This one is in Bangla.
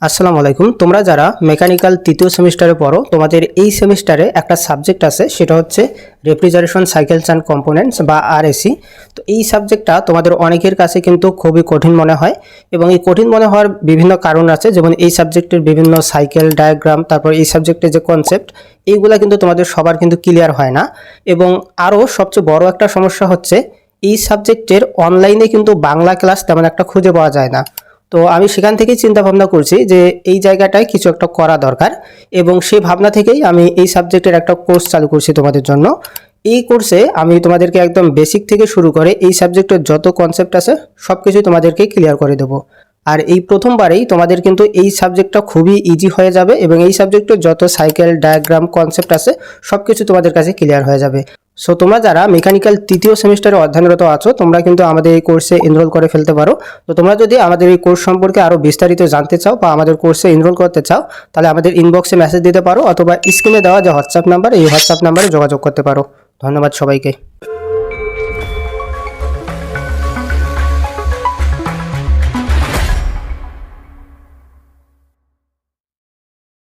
আসসালামু আলাইকুম। তোমরা যারা মেকানিক্যাল তৃতীয় সেমিস্টারে পড়ো, তোমাদের এই সেমিস্টারে একটা সাবজেক্ট আছে, সেটা হচ্ছে রেফ্রিজারেশন সাইকেলস অ্যান্ড কম্পোনেন্টস বা আরএসি। তো এই সাবজেক্টটা তোমাদের অনেকের কাছে কিন্তু খুবই কঠিন মনে হয়, এবং এই কঠিন মনে হওয়ার বিভিন্ন কারণ আছে। যেমন এই সাবজেক্টের বিভিন্ন সাইকেল ডায়াগ্রাম, তারপর এই সাবজেক্টের যে কনসেপ্ট, এইগুলা কিন্তু তোমাদের সবার কিন্তু ক্লিয়ার হয় না। এবং আরও সবচেয়ে বড় একটা সমস্যা হচ্ছে, এই সাবজেক্টের অনলাইনে কিন্তু বাংলা ক্লাস তেমন একটা খুঁজে পাওয়া যায় না। তো আমি সেখান থেকেই চিন্তা ভাবনা করছি যে এই জায়গাটায় কিছু একটা করা দরকার, এবং সেই ভাবনা থেকেই আমি এই সাবজেক্টের একটা কোর্স চালু করছি তোমাদের জন্য। এই কোর্সে আমি তোমাদেরকে একদম বেসিক থেকে শুরু করে এই সাবজেক্টের যত কনসেপ্ট আছে সব কিছুই তোমাদেরকে ক্লিয়ার করে দেবো। আর এই প্রথমবারেই তোমাদের কিন্তু এই সাবজেক্টটা খুবই ইজি হয়ে যাবে, এবং এই সাবজেক্টের যত সাইকেল ডায়াগ্রাম কনসেপ্ট আছে সব কিছু তোমাদের কাছে ক্লিয়ার হয়ে যাবে। সো তোমরা যারা মেকানিক্যাল তৃতীয় সেমিস্টারে অধ্যয়নরত আছো, তোমরা কিন্তু আমাদের এই কোর্সে এনরোল করে ফেলতে পারো। তো তোমরা যদি আমাদের এই কোর্স সম্পর্কে আরও বিস্তারিত জানতে চাও বা আমাদের কোর্সে এনরোল করতে চাও, তাহলে আমাদের ইনবক্সে মেসেজ দিতে পারো, অথবা স্ক্রিনে দেওয়া যে হোয়াটসঅ্যাপ নাম্বার, এই হোয়াটসঅ্যাপ নাম্বারে যোগাযোগ করতে পারো। ধন্যবাদ সবাইকে।